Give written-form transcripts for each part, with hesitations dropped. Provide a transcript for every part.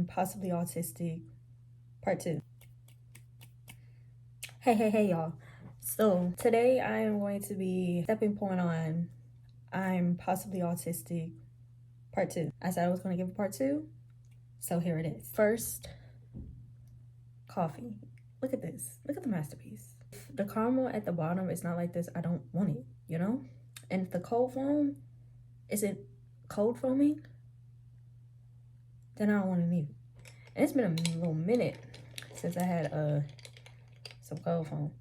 possibly autistic, part 2. Hey, y'all. So today I am going to be stepping point on I'm possibly autistic, part 2. I said I was going to give a part 2, so here it is. First, coffee. Look at this. Look at the masterpiece. If the caramel at the bottom is not like this, I don't want it, you know? And if the cold foam isn't cold foaming, then I don't want it either. And it's been a little minute since I had some cold foam.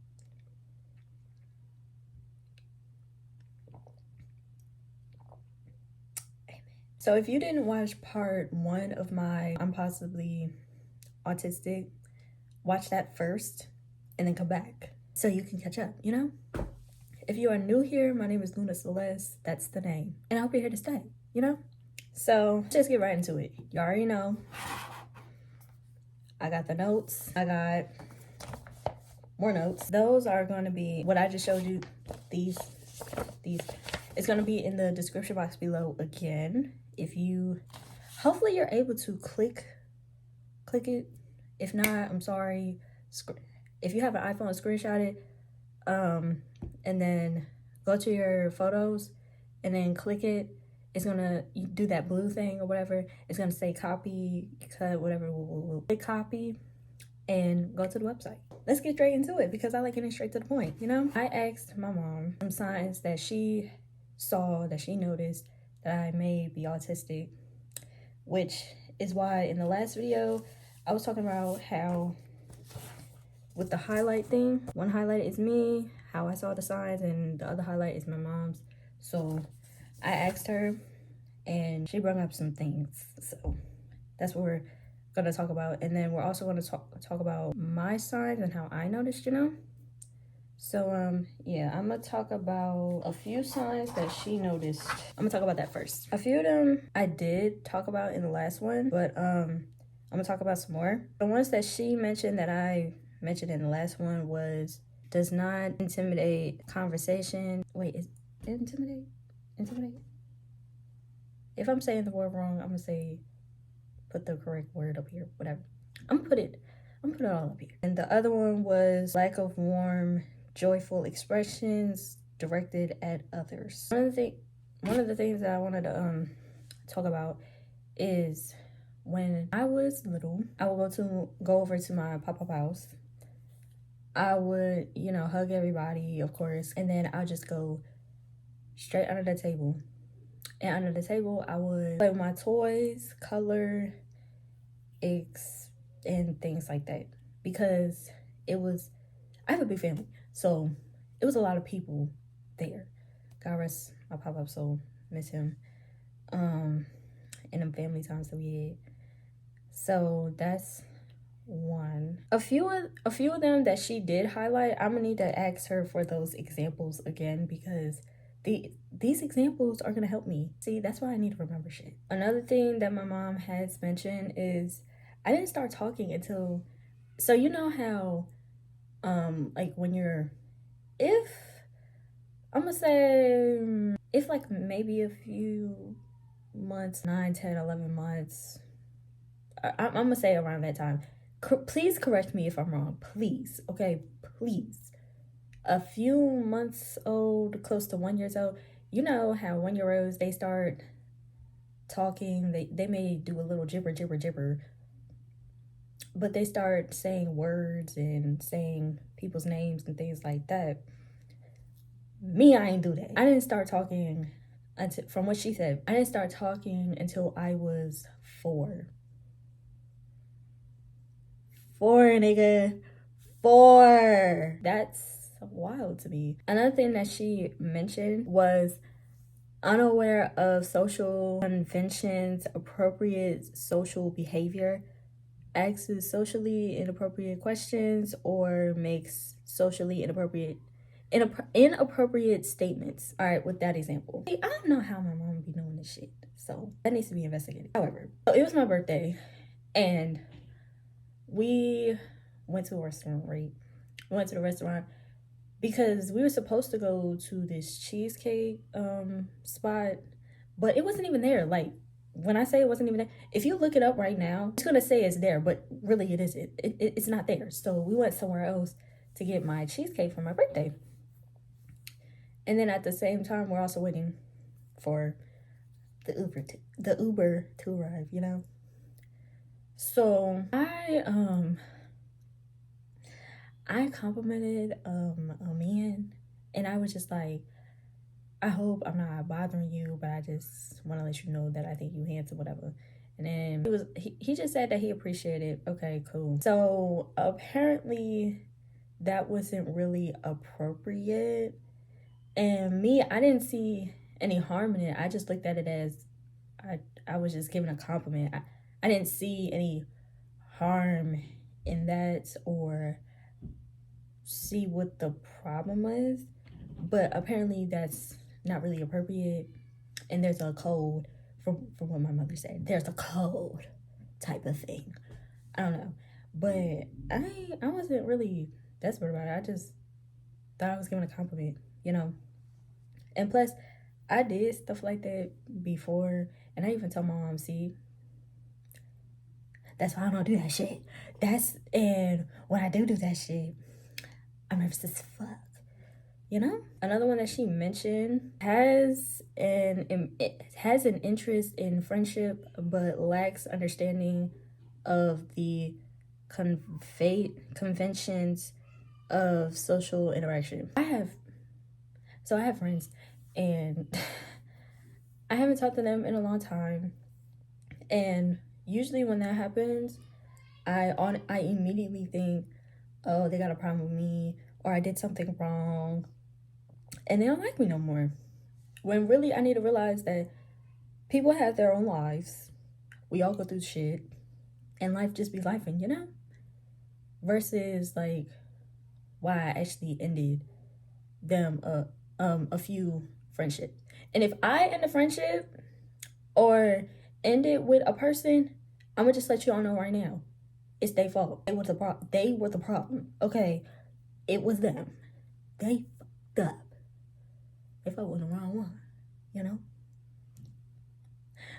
So if you didn't watch part 1 of my I'm possibly autistic, watch that first and then come back so you can catch up, you know? If you are new here, my name is Luna Celeste. That's the name. And I hope you're here to stay, you know? So just get right into it. You already know. I got the notes. I got more notes. Those are going to be what I just showed you. These. It's going to be in the description box below again. If you, hopefully you're able to click it. If not, I'm sorry. If you have an iPhone, screenshot it. And then go to your photos and then click it. It's gonna do that blue thing or whatever. It's gonna say copy, cut, whatever. We'll click copy and go to the website. Let's get straight into it because I like getting straight to the point, you know? I asked my mom some signs that she saw, that she noticed that I may be autistic, which is why in the last video, I was talking about how with the highlight thing, one highlight is me, how I saw the signs, and the other highlight is my mom's. So I asked her and she brought up some things. So that's what we're gonna talk about. And then we're also gonna talk about my signs and how I noticed, you know? So yeah, I'm gonna talk about a few signs that she noticed. I'm gonna talk about that first. A few of them I did talk about in the last one, but I'm gonna talk about some more. The ones that she mentioned that I mentioned in the last one was does not intimidate conversation. Wait, is it intimidate? If I'm saying the word wrong, I'm gonna say put the correct word up here, whatever. I'm gonna put it all up here. And the other one was lack of warm, joyful expressions directed at others. One of the things that I wanted to talk about is when I was little, I would go over to my pop-up house. I would, you know, hug everybody, of course, and then I'll just go straight under the table. And under the table, I would play with my toys, color, eggs, and things like that. Because I have a big family, so it was a lot of people there. God rest my pop-up soul, miss him. And them family times that we had. So that's one. A few of them that she did highlight, I'm gonna need to ask her for those examples again because these examples are gonna help me. See, that's why I need to remember shit. Another thing that my mom has mentioned is I didn't start talking until, so you know how like when you're, if I'm gonna say if like maybe a few months, 9, 10, 11 months, I'm gonna say around that time. Please correct me if I'm wrong, please. Okay, please. A few months old, close to 1 year old, you know how 1-year-olds, they start talking, they may do a little gibber, but they start saying words and saying people's names and things like that. Me, I ain't do that. I didn't start talking until, from what she said, I didn't start talking until I was 4. 4, nigga. 4. That's wild to me. Another thing that she mentioned was unaware of social conventions, appropriate social behavior, asks socially inappropriate questions, or makes socially inappropriate statements. All right, with that example. See, I don't know how my mom be doing this shit, so that needs to be investigated. However, so it was my birthday, and we went to a restaurant, right? We went to the restaurant because we were supposed to go to this cheesecake spot, but it wasn't even there. Like, when I say it wasn't even there, if you look it up right now, it's gonna say it's there, but really it isn't. It's not there. So we went somewhere else to get my cheesecake for my birthday. And then at the same time, we're also waiting for the Uber to arrive, you know? So I complimented a man, and I was just like, I hope I'm not bothering you, but I just want to let you know that I think you handsome, whatever. And then he just said that he appreciated it. Okay, cool. So apparently that wasn't really appropriate. And me, I didn't see any harm in it. I just looked at it as I was just giving a compliment. I didn't see any harm in that or see what the problem was. But apparently that's not really appropriate. And there's a code, from what my mother said. There's a code type of thing. I don't know. But I wasn't really desperate about it. I just thought I was giving a compliment, you know? And plus, I did stuff like that before. And I even told my mom, see, that's why I don't do that shit. And when I do that shit, I'm nervous as fuck. You know? Another one that she mentioned has an interest in friendship but lacks understanding of the conventions of social interaction. I have friends, and I haven't talked to them in a long time, and usually when that happens, I immediately think, oh, they got a problem with me, or I did something wrong, and they don't like me no more. When really I need to realize that people have their own lives. We all go through shit, and life just be lifing, you know? Versus like why I actually ended them a few friendships. And if I end a friendship or end it with a person, I'm gonna just let you all know right now, it's their fault. They were the problem. Okay, it was them. They fucked up. They fucked with the wrong one, you know?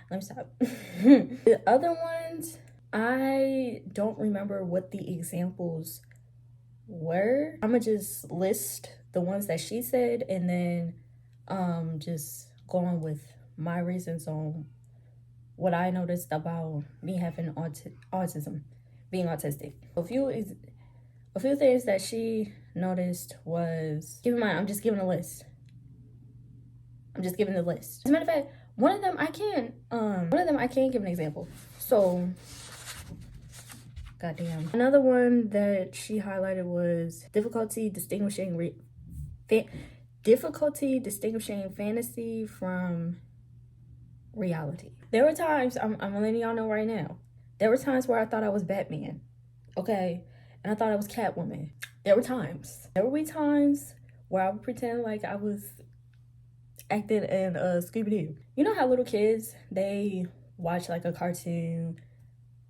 Let me stop. The other ones, I don't remember what the examples were. I'm gonna just list the ones that she said, and then just go on with my reasons on what I noticed about me having autism, being autistic. A few things that she noticed was, keep in mind, I'm just giving a list. I'm just giving the list. As a matter of fact, one of them I can't give an example. So, goddamn. Another one that she highlighted was difficulty distinguishing fantasy from reality. There were times, I'm letting y'all know right now, there were times where I thought I was Batman, okay? And I thought I was Catwoman. There were times where I would pretend like I was acting in Scooby-Doo. You know how little kids, they watch like a cartoon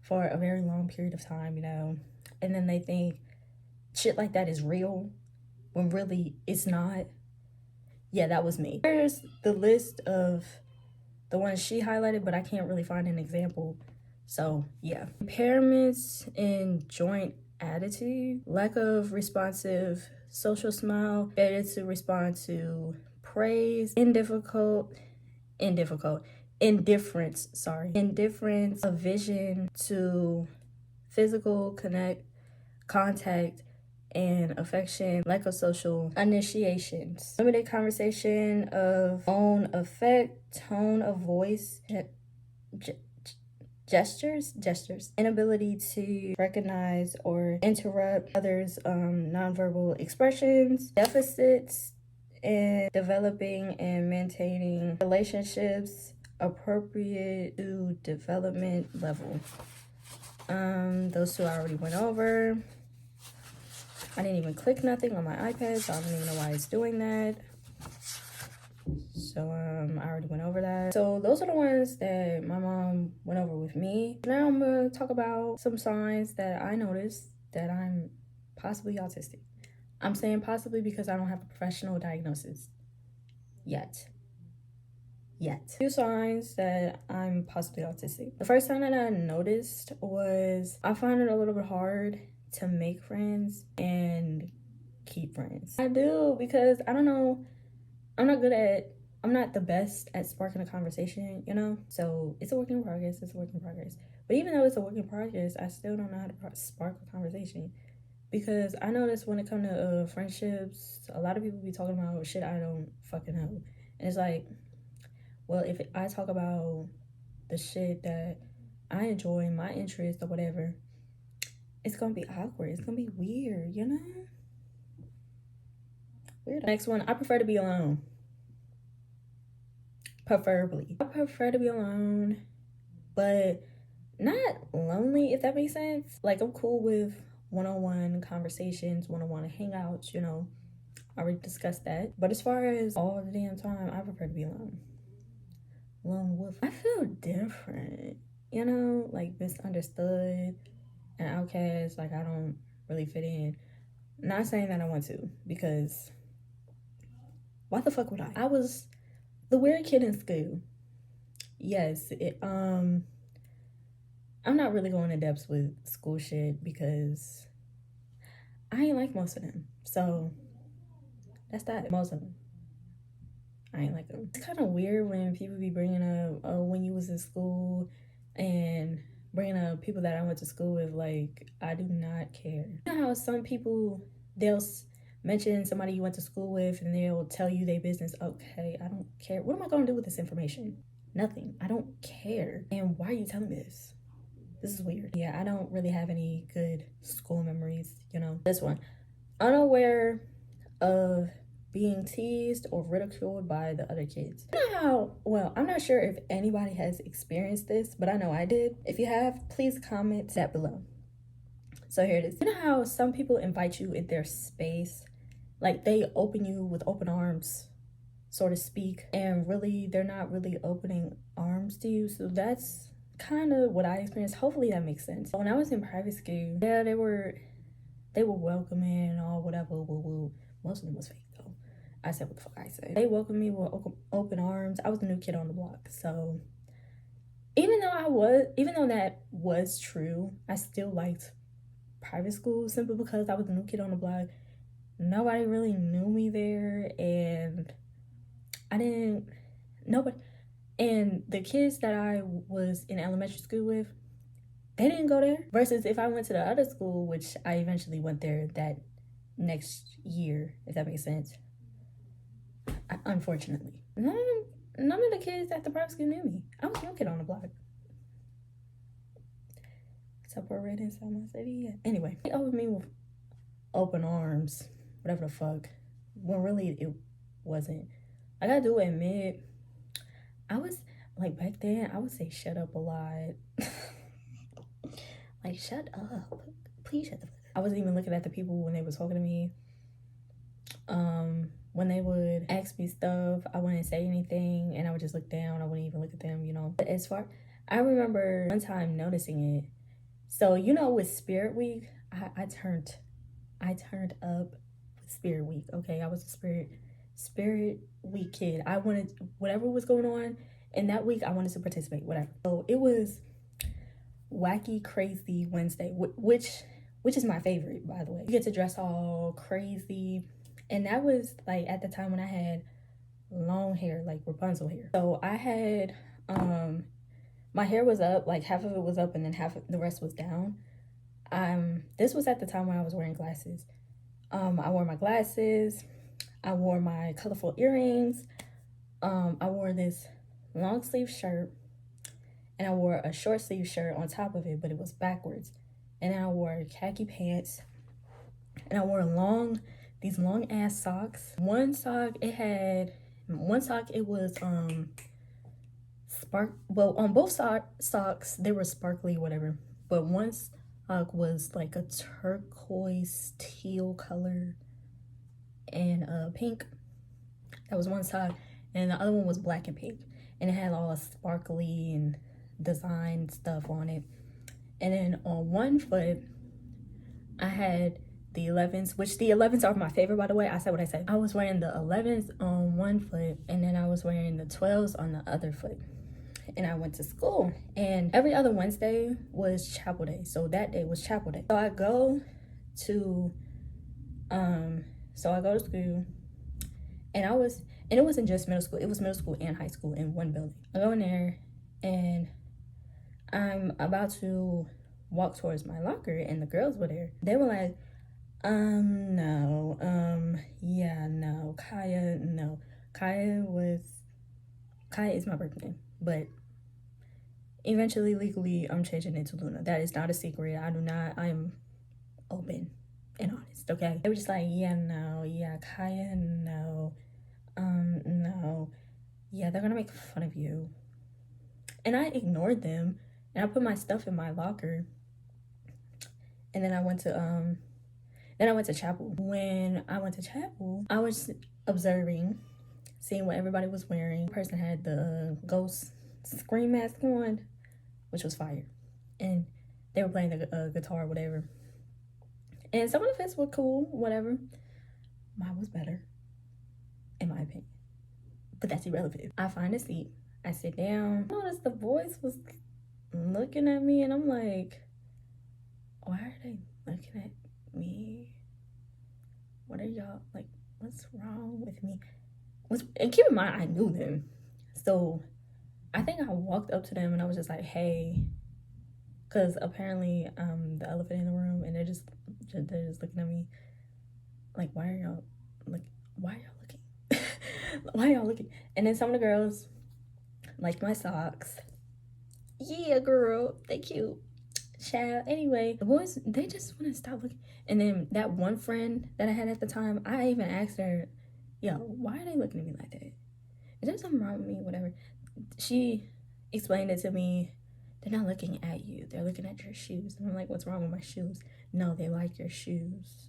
for a very long period of time, you know, and then they think shit like that is real when really it's not? Yeah, that was me. Here's the list of the ones she highlighted, but I can't really find an example. So yeah. Impairments in joint attitude, lack of responsive social smile, failure to respond to praise, indifference, aversion to physical contact and affection, lack of social initiations, limited conversation of own effect, tone of voice, gestures, inability to recognize or interrupt others' nonverbal expressions, deficits in developing and maintaining relationships appropriate to development level. Those two I already went over. I didn't even click nothing on my iPad, so I don't even know why it's doing that. So I already went over that. So those are the ones that my mom went over with me. Now I'm gonna talk about some signs that I noticed that I'm possibly autistic. I'm saying possibly because I don't have a professional diagnosis yet. yet. Few signs that I'm possibly autistic. The first sign that I noticed was I find it a little bit hard to make friends and keep friends. I do, because I don't know, I'm not the best at sparking a conversation, you know? So it's a work in progress, But even though it's a work in progress, I still don't know how to spark a conversation. Because I notice when it comes to friendships, a lot of people be talking about shit I don't fucking know. And it's like, well, if I talk about the shit that I enjoy, my interest or whatever, it's gonna be awkward. It's gonna be weird, you know? Weird. Next one, I prefer to be alone. Preferably. I prefer to be alone, but not lonely, if that makes sense. Like, I'm cool with one-on-one conversations, one-on-one hangouts, you know. I already discussed that. But as far as all the damn time, I prefer to be alone. Lone wolf. I feel different, you know, like misunderstood and outcast. Like, I don't really fit in. Not saying that I want to, because why the fuck would I? I was the weird kid in school. Yes, I'm not really going in depth with school shit because I ain't like most of them. So that's that. Most of them. I ain't like them. It's kind of weird when people be bringing up, oh, when you was in school, and bringing up people that I went to school with. Like, I do not care. You know how some people, they'll mention somebody you went to school with and they'll tell you their business. Okay, I don't care. What am I going to do with this information? Nothing. I don't care. And why are you telling me this? This is weird. Yeah, I don't really have any good school memories, you know. This one, unaware of being teased or ridiculed by the other kids. You know how, well, I'm not sure if anybody has experienced this, but I know I did. If you have, please comment that below. So here it is. You know how some people invite you in their space? Like, they open you with open arms, so to speak, and really, they're not really opening arms to you. So that's kind of what I experienced. Hopefully that makes sense. When I was in private school, yeah, they were welcoming and all, whatever, woo. Most of them was fake though. I said what the fuck I said. They welcomed me with open arms. I was the new kid on the block. So even though that was true, I still liked private school simply because I was the new kid on the block. Nobody really knew me there, and and the kids that I was in elementary school with, they didn't go there. Versus if I went to the other school, which I eventually went there that next year, if that makes sense. Unfortunately, none of the kids at the private school knew me. I was a new kid on the block. Except for red inside my city. Yeah. Anyway, they opened me with open arms, whatever the fuck. When really it wasn't. Like, I do admit, I was, like, back then, I would say shut up a lot. Like, shut up. Please shut the fuck up. I wasn't even looking at the people when they were talking to me. When they would ask me stuff, I wouldn't say anything, and I would just look down. I wouldn't even look at them, you know. But I remember one time noticing it. So, you know, with Spirit Week, I turned up with Spirit Week. Okay, I was a Spirit Week kid. I wanted, whatever was going on in that week, I wanted to participate, whatever. So it was Wacky Crazy Wednesday, which is my favorite, by the way. You get to dress all crazy. And that was, like, at the time when I had long hair, like Rapunzel hair. So I had, my hair was up, like half of it was up and then the rest was down. This was at the time when I was wearing glasses. I wore my glasses. I wore my colorful earrings. I wore this long sleeve shirt, and I wore a short sleeve shirt on top of it, but it was backwards. And then I wore khaki pants, and I wore these long ass socks. One sock it was well, on both socks they were sparkly, whatever, but one sock was like a turquoise teal color and pink. That was one sock, and the other one was black and pink, and it had all sparkly and design stuff on it. And then on one foot I had the 11s, which the 11s are my favorite, by the way. I said what I said. I was wearing the 11s on one foot, and then I was wearing the 12s on the other foot. And I went to school, and every other Wednesday was chapel day. So that day was chapel day. So I go to school, and it wasn't just middle school, it was middle school and high school in one building. I go in there, and I'm about to walk towards my locker, and the girls were there. They were like, no, yeah, no, Kaya, no. Kaya is my birth name, but eventually, legally, I'm changing it to Luna. That is not a secret. I'm open and honest, okay? They were just like, yeah, no, yeah, Kaya, no, no, yeah, they're gonna make fun of you. And I ignored them, and I put my stuff in my locker, and then I went to chapel. When I went to chapel, I was observing, seeing what everybody was wearing. The person had the ghost scream mask on, which was fire, and they were playing the guitar or whatever, and some of the fits were cool, whatever. Mine was better, in my opinion, but that's irrelevant. I find a seat, I sit down. I noticed the boys was looking at me, and I'm like, why are they looking at me? What are y'all, like, what's wrong with me? And keep in mind, I knew them, so I think I walked up to them and I was just like, hey, because apparently the elephant in the room, and they're just looking at me like, why are y'all looking? Why are y'all looking? And then some of the girls liked my socks. Yeah, girl, they cute. Child. Anyway, the boys, they just want to stop looking. And then that one friend that I had at the time, I even asked her, yo, why are they looking at me like that? Is there something wrong with me? Whatever. She explained it to me. They're not looking at you, they're looking at your shoes. And I'm like, what's wrong with my shoes? No, they like your shoes.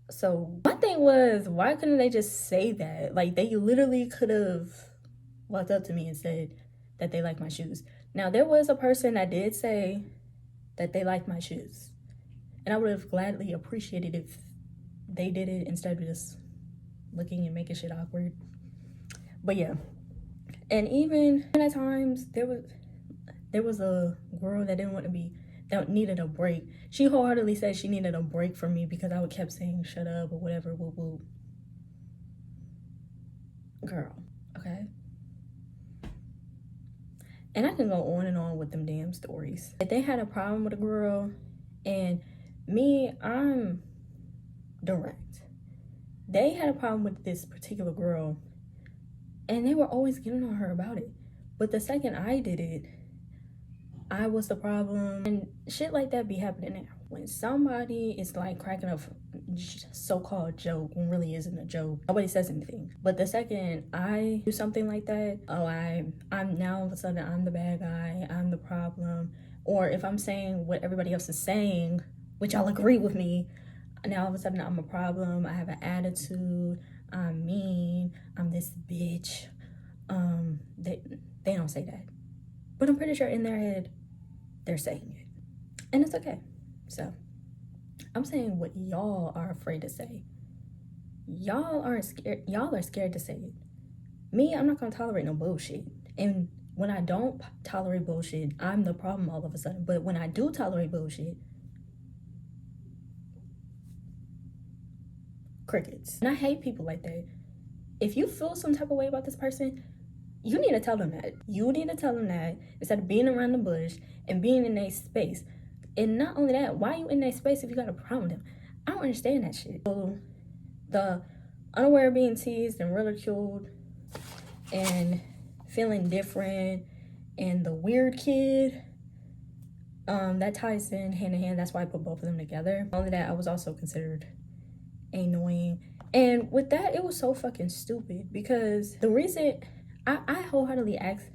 So my thing was, why couldn't they just say that? Like, they literally could have walked up to me and said that they like my shoes. Now, there was a person that did say that they liked my shoes, and I would have gladly appreciated if they did it instead of just looking and making shit awkward. But yeah. And even at times, there was a girl that needed a break. She wholeheartedly said she needed a break from me because I would kept saying shut up or whatever, woo woo. Girl, okay? And I can go on and on with them damn stories. If they had a problem with a girl, and me, I'm direct. They had a problem with this particular girl, and they were always getting on her about it. But the second I did it, I was the problem. And shit like that be happening now. When somebody is like cracking a so-called joke when really isn't a joke, nobody says anything. But the second I do something like that, oh, I'm now all of a sudden I'm the bad guy, I'm the problem. Or if I'm saying what everybody else is saying, which y'all agree with me, now all of a sudden I'm a problem, I have an attitude, I'm mean, I'm this bitch. They don't say that, but I'm pretty sure in their head they're saying it, and it's okay. So I'm saying what y'all are afraid to say. Y'all are scared to say it. Me, I'm not gonna tolerate no bullshit. And when I don't tolerate bullshit, I'm the problem all of a sudden. But when I do tolerate bullshit, crickets. And I hate people like that. If you feel some type of way about this person, you need to tell them that. You need to tell them that instead of being around the bush and being in their space. And not only that, why are you in their space if you got a problem with them? I don't understand that shit. So the unaware of being teased and ridiculed and feeling different and the weird kid, that ties in hand in hand. That's why I put both of them together. Not only that, I was also considered annoying. And with that, it was so fucking stupid because the reason I wholeheartedly asked,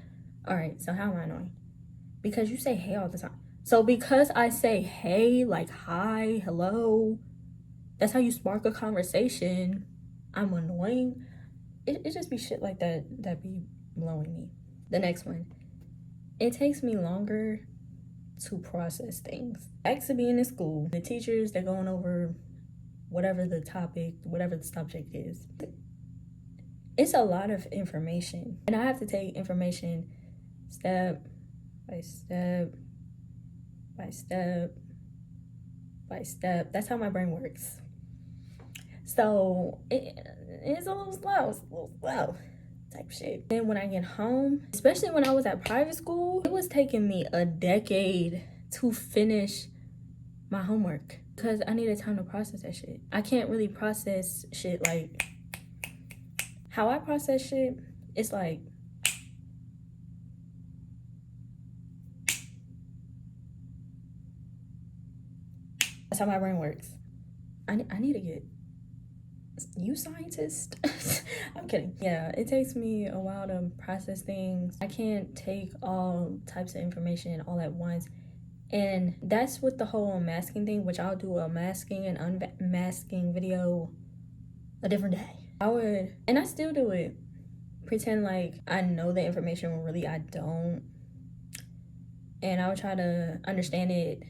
all right, so how am I annoying? Because you say hey all the time. So because I say hey, like hi, hello, that's how you spark a conversation, I'm annoying. It just be shit like that be blowing me. The next one. It takes me longer to process things. Back to being in school, the teachers, they're going over whatever the topic, whatever the subject is. It's a lot of information, and I have to take information step by step by step by step. That's how my brain works. So it's a little slow type shit. Then when I get home, especially when I was at private school, it was taking me a decade to finish my homework because I needed time to process that shit. I can't really process shit like how I process shit. It's like that's how my brain works. I need to get you scientist. I'm kidding. Yeah, it takes me a while to process things. I can't take all types of information all at once. And that's with the whole masking thing, which I'll do a masking and unmasking video a different day. And I still do it, pretend like I know the information when really I don't. And I would try to understand it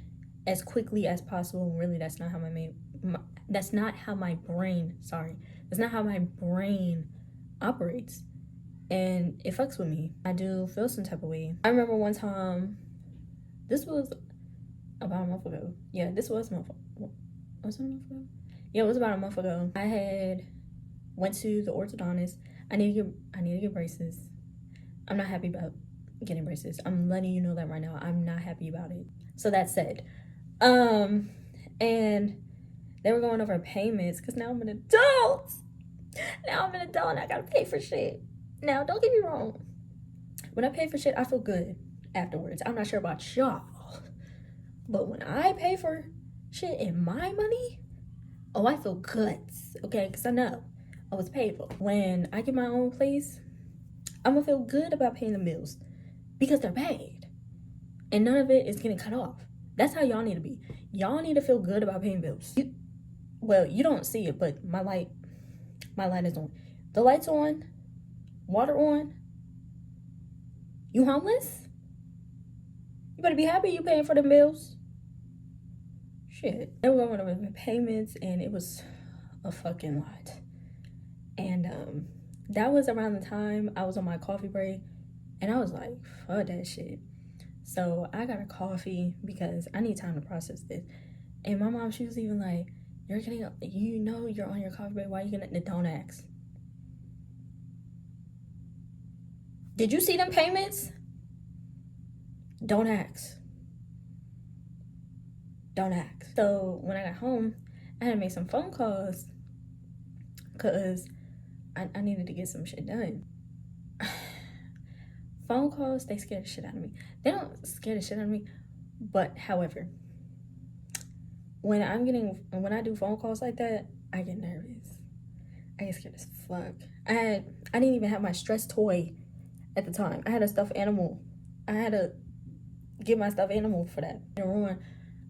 as quickly as possible. Really, that's not how that's not how my brain operates. And it fucks with me. I do feel some type of way. I remember one time, this was about a month ago. Yeah, this was a month ago. Was it a month ago? Yeah, it was about a month ago. I had went to the orthodontist. I need to get braces. I'm not happy about getting braces. I'm letting you know that right now. I'm not happy about it. So that said, and they were going over payments because now I'm an adult. And I gotta pay for shit. Now, don't get me wrong. When I pay for shit, I feel good afterwards. I'm not sure about y'all. But when I pay for shit in my money, oh, I feel good. Okay, because I know I was paid for. When I get my own place, I'm gonna feel good about paying the bills because they're paid. And none of it is getting cut off. That's how y'all need to be. Y'all need to feel good about paying bills. You don't see it, but my light is on. The light's on, water on. You homeless? You better be happy you paying for the bills. Shit. They were going over the payments and it was a fucking lot. And that was around the time I was on my coffee break and I was like, fuck that shit. So I got a coffee because I need time to process this. And my mom, she was even like, you're on your coffee break, why are you gonna, don't ask. Did you see them payments? Don't ask. Don't ask. So when I got home, I had to make some phone calls because I needed to get some shit done. Phone calls, they scare the shit out of me. They don't scare the shit out of me, but however, when I do phone calls like that, I get nervous. I get scared as fuck. I didn't even have my stress toy at the time. I had a stuffed animal. I had to get my stuffed animal for that. In the room,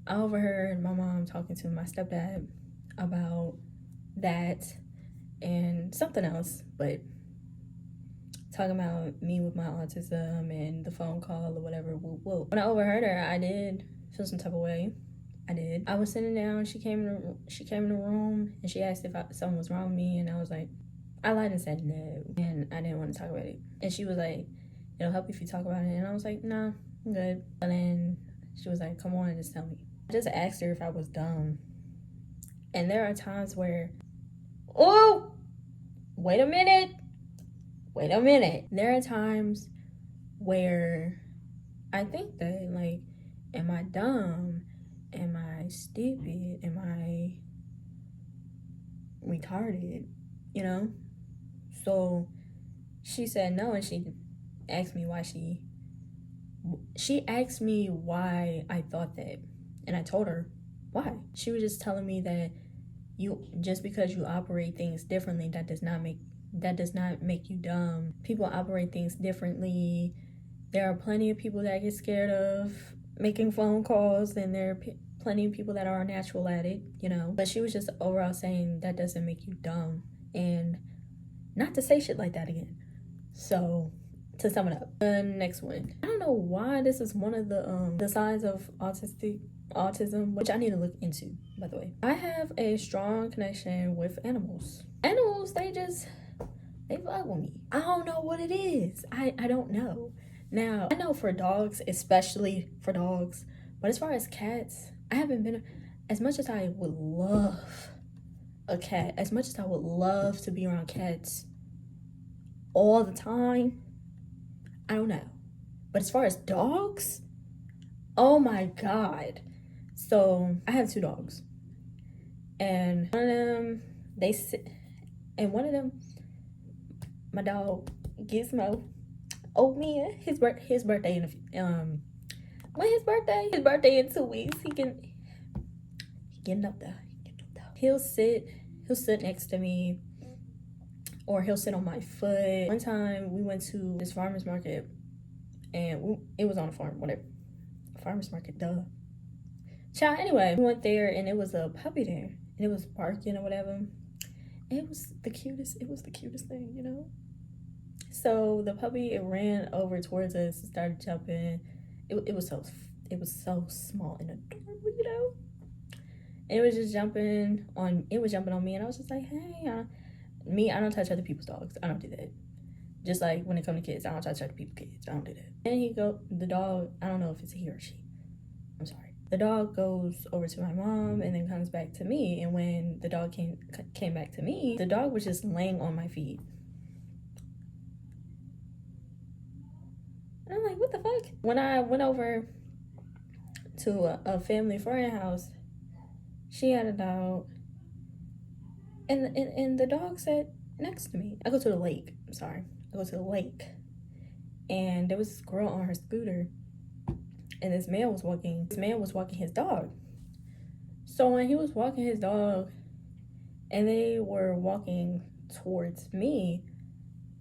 I overheard my mom talking to my stepdad about that and something else, but talking about me with my autism and the phone call or whatever. When I overheard her, I did feel some type of way. I did. I was sitting down. She came in the room and she asked if something was wrong with me, and I was like, I lied and said no, and I didn't want to talk about it. And she was like, it'll help if you talk about it. And I was like, nah, I'm good. And then she was like, come on and just tell me. I just asked her if I was dumb. And there are times where, oh, wait a minute. There are times where I think that, like, am I dumb? Am I stupid? Am I retarded? You know? So she said no, and she asked me why she asked me why I thought that. And I told her why. She was just telling me that just because you operate things differently, that does not make you dumb. People operate things differently. There are plenty of people that get scared of making phone calls, and there are plenty of people that are natural at it, you know. But she was just overall saying that doesn't make you dumb, and not to say shit like that again. So to sum it up, the next one. I don't know why this is one of the signs of autism, which I need to look into, by the way. I have a strong connection with animals. Animals, they fuck with me. I don't know what it is. I don't know. Now, I know for dogs, especially for dogs, but as far as cats, I haven't been, as much as I would love a cat, as much as I would love to be around cats all the time, I don't know. But as far as dogs, oh my God. So I have 2 dogs, and one of them, one of them, my dog Gizmo. Oh man, his birthday in his birthday in 2 weeks. He getting up there. He'll sit next to me, or he'll sit on my foot. One time we went to this farmer's market, and it was on a farm, whatever. Farmer's market, duh. Child, anyway, we went there, and it was a puppy there, and it was barking or whatever. It was the cutest thing, you know? So the puppy, it ran over towards us and started jumping. It was so small and adorable, you know? And it was just jumping on me, and I was just like, hey, I don't touch other people's dogs. I don't do that. Just like when it comes to kids, I don't touch other people's kids. I don't do that. And the dog, I don't know if it's a he or she. I'm sorry. The dog goes over to my mom and then comes back to me. And when the dog came back to me, the dog was just laying on my feet. And I'm like, what the fuck? When I went over to a family friend house, she had a dog, and the dog sat next to me. I go to the lake. I'm sorry. I go to the lake, and there was this girl on her scooter, and this man was walking his dog. So when he was walking his dog, and they were walking towards me,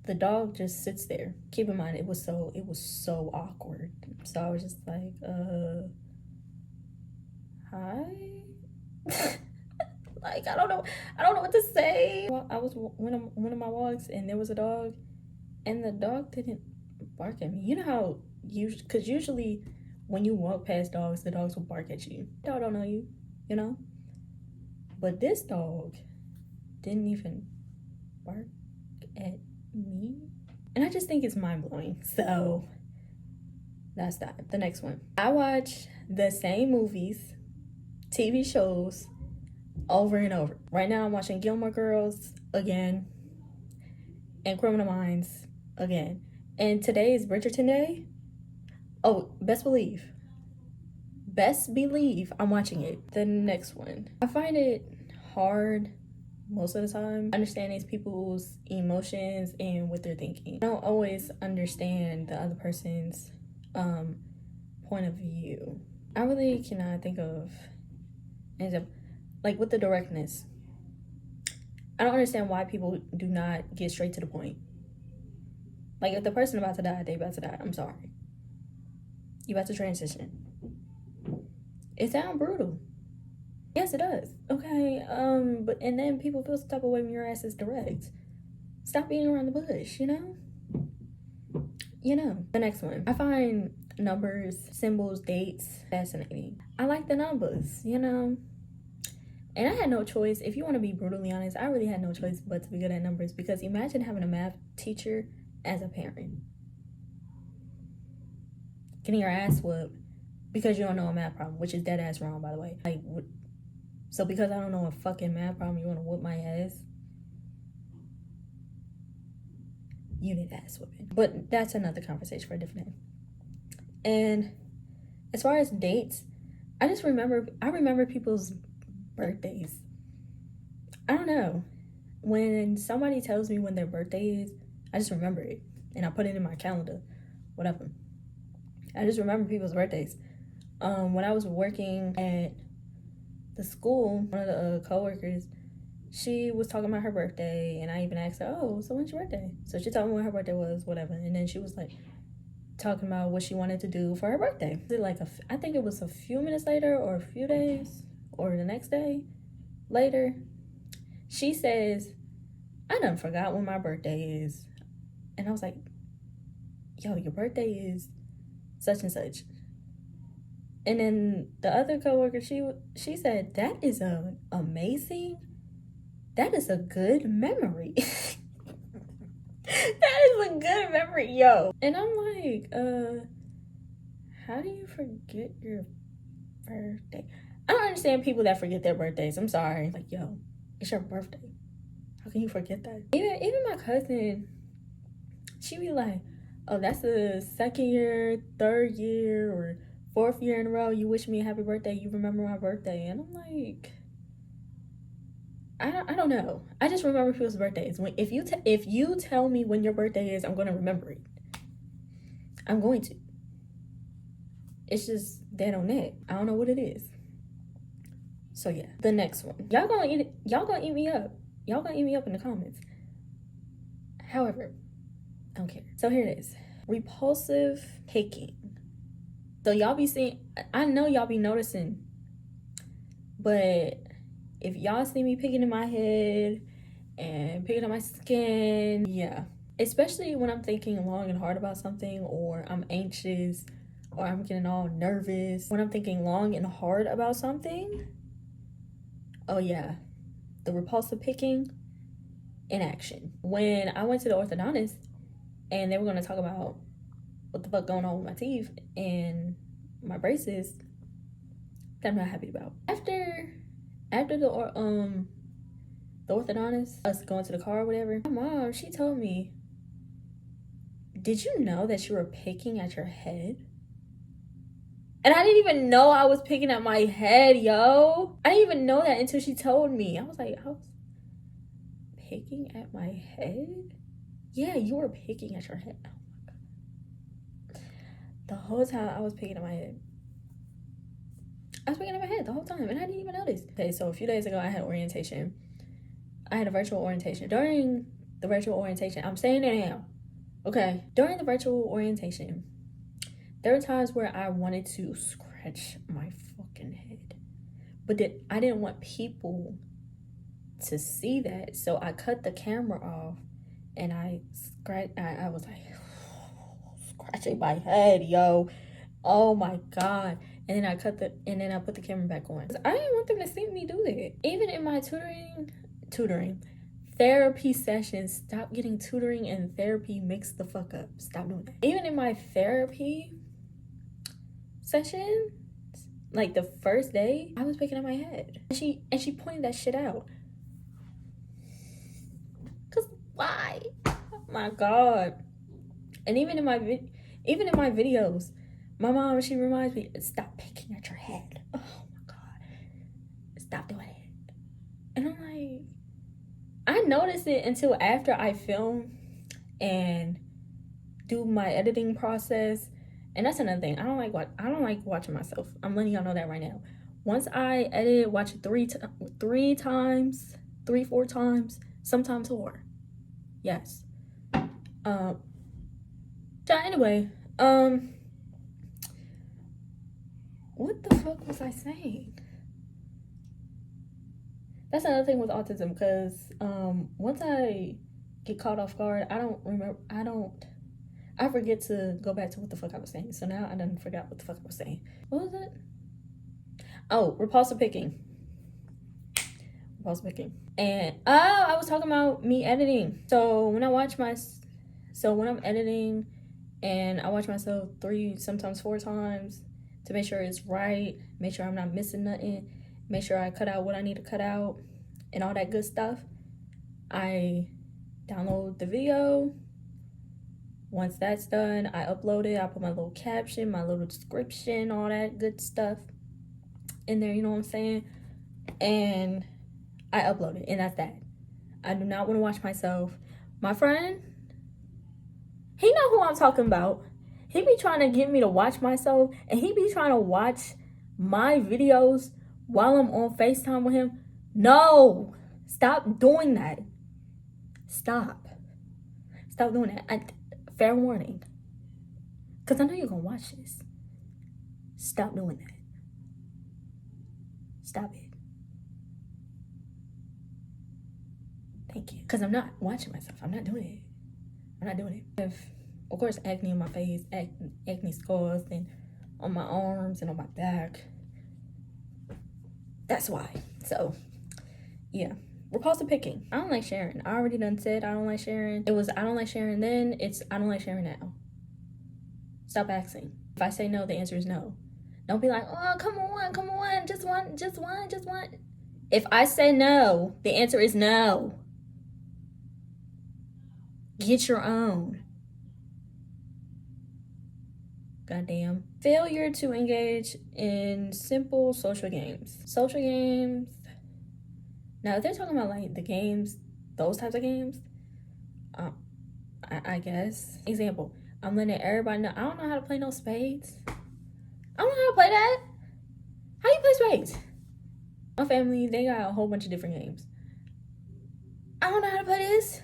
the dog just sits there. Keep in mind, it was so awkward. So I was just like, hi. Like, I don't know what to say. I was one of my walks, and there was a dog, and the dog didn't bark at me. You know how because usually when you walk past dogs, the dogs will bark at you. The dog don't know you, you know. But this dog didn't even bark at me, and I just think it's mind-blowing. So that's that. The next one, I watch the same movies, TV shows over and over. Right now I'm watching Gilmore Girls again and Criminal Minds again, and today is Bridgerton Day. Oh, best believe I'm watching it. The next one, I find it hard most of the time understand these people's emotions and what they're thinking. I don't always understand the other person's point of view. I really cannot think of like with the directness. I don't understand why people do not get straight to the point. Like, if the person about to die, they about to die. I'm sorry. You about to transition. It sounds brutal. Yes, it does. Okay, but and then people feel some type of way when your ass is direct. Stop beating around the bush, you know? The next one. I find numbers, symbols, dates fascinating. I like the numbers, you know? And I had no choice. If you want to be brutally honest, I really had no choice but to be good at numbers, because imagine having a math teacher as a parent. Getting your ass whooped because you don't know a math problem, which is dead ass wrong, by the way. Like, so because I don't know a fucking math problem, you want to whoop my ass? You need ass whooping. But that's another conversation for a different day. And as far as dates, I remember people's birthdays. I don't know. When somebody tells me when their birthday is, I just remember it. And I put it in my calendar. Whatever. I just remember people's birthdays. When I was working at the school, one of the coworkers, she was talking about her birthday, and I even asked her, oh, so when's your birthday? So she told me when her birthday was, whatever. And then she was like talking about what she wanted to do for her birthday. I think it was a few minutes later, or a few days, or the next day later, she says, I done forgot when my birthday is. And I was like, yo, your birthday is such and such. And then the other coworker, she said, that is amazing. That is a good memory. That is a good memory, yo. And I'm like, how do you forget your birthday? I don't understand people that forget their birthdays. I'm sorry. Like, yo, it's your birthday. How can you forget that? Even my cousin, she be like, oh, that's the second year, third year, or fourth year in a row you wish me a happy birthday. You remember my birthday. And I'm like, I don't know. I just remember people's birthdays. If you tell me when your birthday is, I'm going to remember it. I'm going to. It's just dead on that. I don't know what it is. So yeah, the next one. Y'all gonna eat me up. Y'all gonna eat me up in the comments. However, I don't care. So here it is. Repulsive picking. So y'all be seeing, I know y'all be noticing, but if y'all see me picking in my head and picking on my skin, yeah. Especially when I'm thinking long and hard about something, or I'm anxious, or I'm getting all nervous. When I'm thinking long and hard about something, oh yeah, the repulsive picking in action. When I went to the orthodontist and they were gonna talk about what the fuck going on with my teeth and my braces, that I'm not happy about. After the orthodontist, us going to the car or whatever, my mom, she told me, did you know that you were picking at your head? And I didn't even know I was picking at my head, yo. I didn't even know that until she told me. I was like, I was picking at my head? Yeah, you were picking at your head. Oh my God. The whole time I was picking at my head. I was picking at my head the whole time, and I didn't even notice. Okay, so a few days ago, I had orientation. I had a virtual orientation. During the virtual orientation, I'm saying it now. Okay, during the virtual orientation, there were times where I wanted to scratch my fucking head, but I didn't want people to see that, so I cut the camera off, and I was like scratching my head, yo. Oh my God. And then I put the camera back on. I didn't want them to see me do that. Even in my tutoring therapy sessions, stop getting tutoring and therapy mixed the fuck up. Stop doing that. Even in my therapy session, like the first day, I was picking at my head. And she pointed that shit out. Cause why? Oh my God. And even in my videos, my mom, she reminds me, stop picking at your head. Oh my God. Stop doing it. And I'm like, I noticed it until after I film and do my editing process. And that's another thing. I don't like watching myself. I'm letting y'all know that right now. Once I edit, watch it 4 times, sometimes 4. Yes. So anyway, what the fuck was I saying? That's another thing with autism, because once I get caught off guard, I forget to go back to what the fuck I was saying. So now I done forgot what the fuck I was saying. What was it? Oh, repulsive picking. And I was talking about me editing. So when I'm editing and I watch myself 3, sometimes 4 times to make sure it's right, make sure I'm not missing nothing, make sure I cut out what I need to cut out and all that good stuff, I download the video. Once that's done, I upload it. I put my little caption, my little description, all that good stuff in there, you know what I'm saying? And I upload it, and that's that. I do not want to watch myself. My friend, he know who I'm talking about. He be trying to get me to watch myself, and he be trying to watch my videos while I'm on FaceTime with him. No, stop doing that. Stop doing that. Fair warning, because I know you're gonna watch this. Stop doing that. Stop it. Thank you. Because I'm not watching myself. I'm not doing it. If Of course, acne on my face, acne scars, and on my arms and on my back. That's why. So, yeah. Repulsive picking. I don't like sharing. I already done said I don't like sharing. It was I don't like sharing then. It's I don't like sharing now. Stop asking. If I say no, the answer is no. Don't be like, oh, come on, just one. If I say no, the answer is no. Get your own. Goddamn. Failure to engage in simple social games. Social games. Now, if they're talking about like the games, those types of games, I guess. Example, I'm letting everybody know I don't know how to play no spades. I don't know how to play that. How you play spades? My family, they got a whole bunch of different games. I don't know how to play this.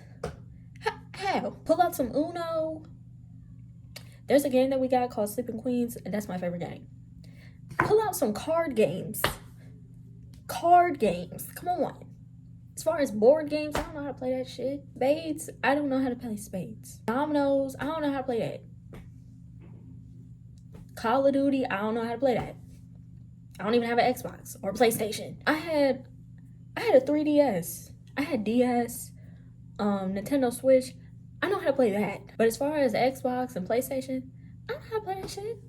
How? Pull out some Uno. There's a game that we got called Sleeping Queens, and that's my favorite game. Pull out some card games. Card games. Come on. As far as board games, I don't know how to play that shit. Spades, I don't know how to play spades. Dominoes, I don't know how to play that. Call of Duty, I don't know how to play that. I don't even have an Xbox or a PlayStation. I had a 3DS. I had DS, Nintendo Switch. I know how to play that. But as far as Xbox and PlayStation, I don't know how to play that shit.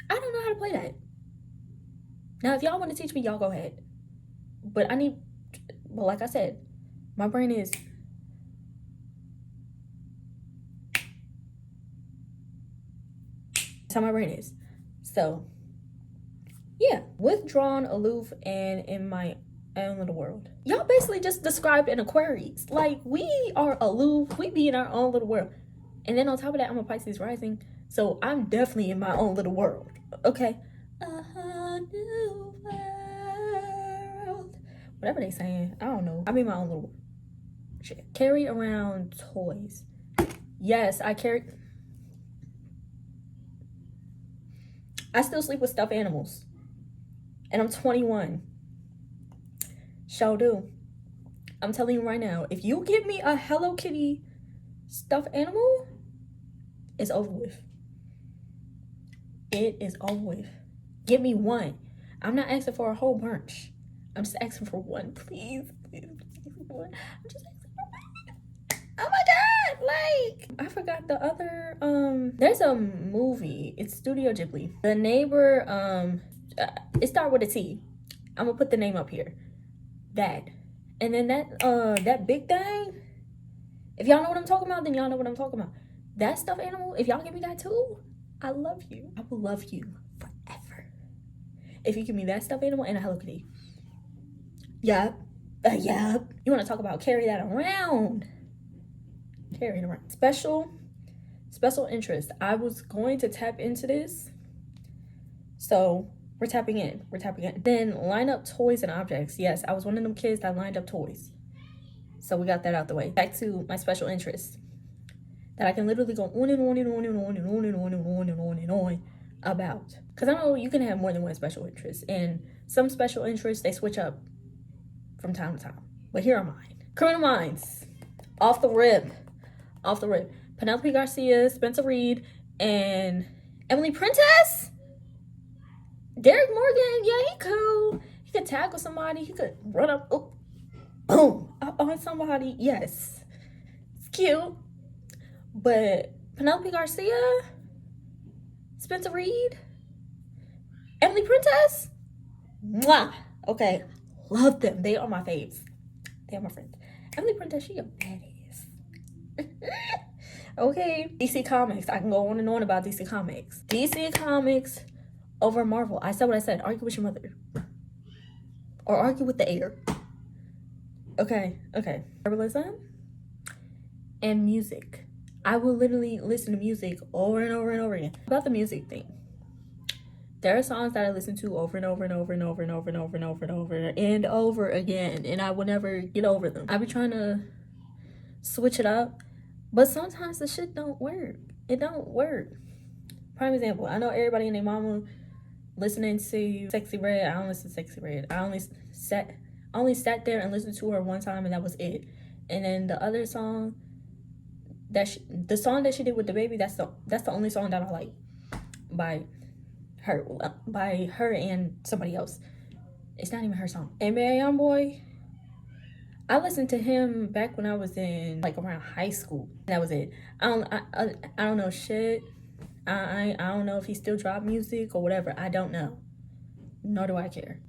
I don't know how to play that. Now, if y'all want to teach me, y'all go ahead. But like I said, my brain is... That's how my brain is. So, yeah. Withdrawn, aloof, and in my own little world. Y'all basically just described an Aquarius. Like, we are aloof. We be in our own little world. And then on top of that, I'm a Pisces rising. So, I'm definitely in my own little world. Okay? A new world. Whatever they saying. I don't know. I'm in my own little world. Shit. Carry around toys. Yes, I still sleep with stuffed animals. And I'm 21. Shall do. I'm telling you right now, if you give me a Hello Kitty stuffed animal, it's over with. It is over with. Give me one. I'm not asking for a whole bunch. I'm just asking for one. Please. One. I'm just asking for one. Oh my God. Like, I forgot the other, there's a movie. It's Studio Ghibli. The neighbor, it started with a T. I'm gonna put the name up here. That. And then that big thing, if y'all know what I'm talking about, then y'all know what I'm talking about. That stuffed animal, if y'all give me that too, I love you. I will love you forever. If you give me that stuffed animal and a Hello Kitty. Yup. Yup. You want to talk about carry that around. Carry it around. Special interest. I was going to tap into this. So we're tapping in. Then line up toys and objects. Yes, I was one of them kids that lined up toys. So we got that out the way. Back to my special interest. That I can literally go on and on and on and on and on and on and on and on and on about. Because I know you can have more than one special interest. And some special interests, they switch up from time to time. But here are mine. Criminal Minds. Off the rip. Penelope Garcia, Spencer Reed, and Emily Prentice. Derek Morgan, yeah, he cool. He could tackle somebody. He could run up, boom, up on somebody. Yes, it's cute. But Penelope Garcia, Spencer Reed, Emily Prentice, mwah. Okay, love them. They are my faves. They are my friends. Emily Prentice, she a badass. Okay, DC Comics. I can go on and on about DC Comics. DC Comics over Marvel. I said what I said. Argue with your mother. Or argue with the air. Okay. Herbalism and music. I will literally listen to music over and over and over again. About the music thing. There are songs that I listen to over and over and over and over and over and over and over and over and over again. And I will never get over them. I be trying to switch it up. But sometimes the shit don't work. It don't work. Prime example. I know everybody and their mama listening to Sexy Red. I don't listen to Sexy Red. I only sat there and listened to her one time and that was it. And then the other song, the song that she did with the baby, that's the only song that I like by her and somebody else. It's not even her song. NBA Youngboy, I listened to him back when I was in like around high school. That was it. I don't know shit. I don't know if he still dropped music or whatever. I don't know. Nor do I care.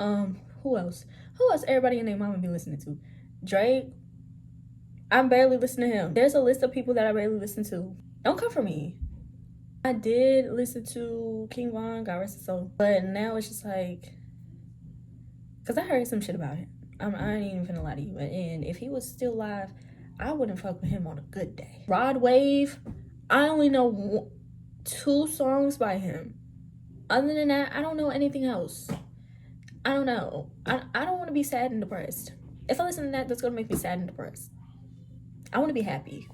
Who else? Who else everybody and their mama be listening to? Drake. I barely listen to him. There's a list of people that I barely listen to. Don't come for me. I did listen to King Von, God rest his soul. But now it's just like, because I heard some shit about him. I ain't even finna lie to you. And if he was still alive, I wouldn't fuck with him on a good day. Rod Wave, I only know 2 songs by him. Other than that, I don't know anything else. I don't know. I don't want to be sad and depressed. If I listen to that, that's going to make me sad and depressed. I want to be happy.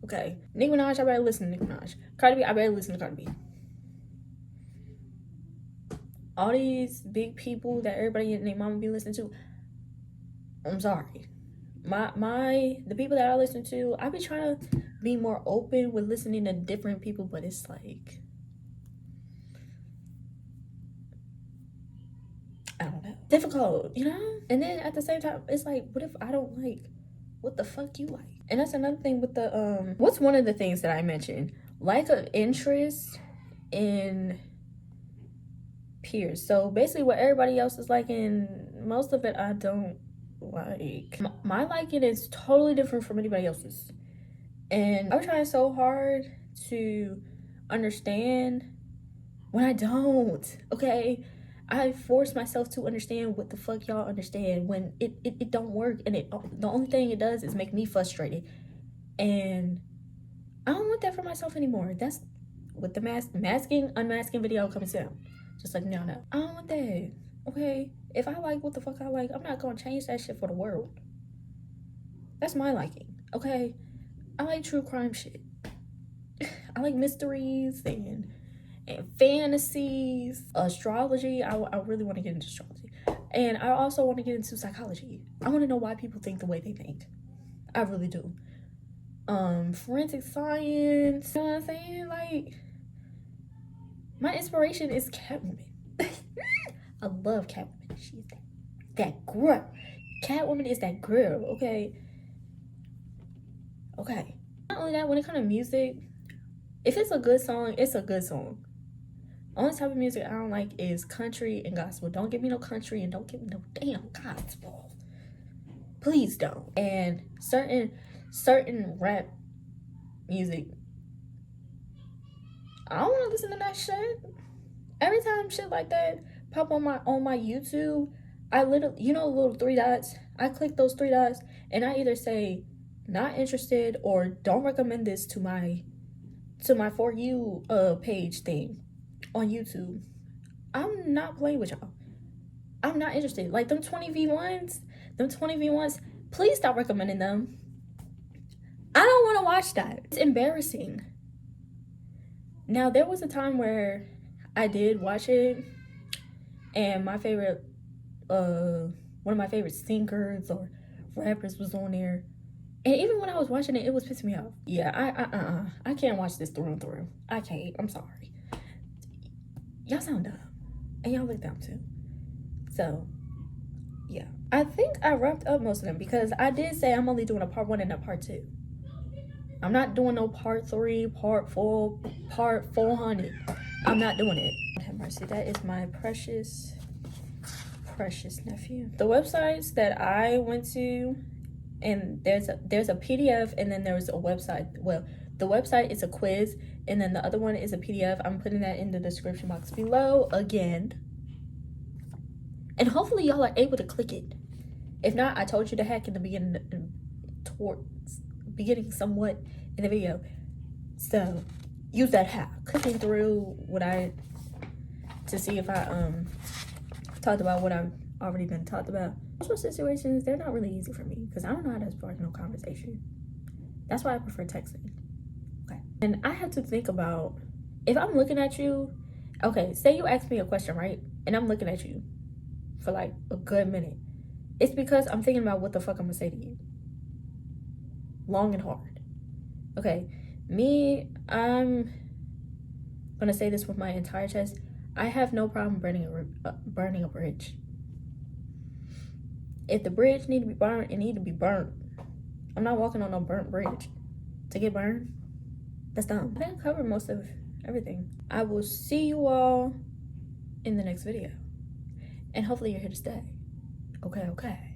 Okay. Nicki Minaj, I better listen to Nicki Minaj. Cardi B, I better listen to Cardi B. All these big people that everybody and their mama be listening to, I'm sorry. The people that I listen to, I be trying to be more open with listening to different people, but it's like, I don't know, difficult, you know? And then at the same time, it's like, what if I don't like what the fuck you like? And that's another thing with the what's one of the things that I mentioned, lack of interest in peers. So basically what everybody else is liking, most of it I don't like. My liking is totally different from anybody else's, and I'm trying so hard to understand when I don't. Okay, I force myself to understand what the fuck y'all understand when it don't work, and the only thing it does is make me frustrated, and I don't want that for myself anymore. That's what the unmasking video coming soon. Just like, no, I don't want that. Okay, if I like what the fuck I like, I'm not gonna change that shit for the world. That's my liking. Okay, I like true crime shit. I like mysteries and fantasies, astrology. I really want to get into astrology, and I also want to get into psychology. I want to know why people think the way they think. I really do. Forensic science. You know what I'm saying? Like, my inspiration is Catwoman. I love Catwoman. She's that girl. Catwoman is that girl. Okay. Not only that, when it comes to music, if it's a good song, it's a good song. Only type of music I don't like is country and gospel. Don't give me no country and don't give me no damn gospel. Please don't. And certain rap music, I don't want to listen to that shit. Every time shit like that pop on my YouTube, I literally, you know, little 3 dots. I click those 3 dots and I either say not interested or don't recommend this to my For You page thing on YouTube. I'm not playing with y'all. I'm not interested. Like them 20v1s, please stop recommending them. I don't want to watch that. It's embarrassing. Now, there was a time where I did watch it, and my favorite, one of my favorite singers or rappers was on there. And even when I was watching it, it was pissing me off. Yeah, I can't watch this through and through. I can't. I'm sorry. Y'all sound dumb. And y'all look dumb too. So, yeah. I think I wrapped up most of them because I did say I'm only doing a part 1 and a part 2. I'm not doing no part 3, part 4, part 400. I'm not doing it. Have mercy. That is my precious nephew. The websites that I went to, and there's a PDF, and then there's a website. Well, the website is a quiz, and then the other one is a PDF. I'm putting that in the description box below again. And hopefully y'all are able to click it. If not, I told you the hack in the beginning somewhat in the video. So use that hack. Clicking through to see if I talked about what I've already been talked about. Social situations, they're not really easy for me because I don't know how to spark no conversation. That's why I prefer texting. Okay. And I have to think about, if I'm looking at you, okay, say you ask me a question, right? And I'm looking at you for like a good minute. It's because I'm thinking about what the fuck I'm gonna say to you. Long and hard. Okay. Me, I'm gonna say this with my entire chest. I have no problem burning a bridge. If the bridge need to be burnt, it need to be burnt. I'm not walking on no burnt bridge to get burned. That's dumb. I didn't cover most of everything. I will see you all in the next video. And hopefully you're here to stay. Okay.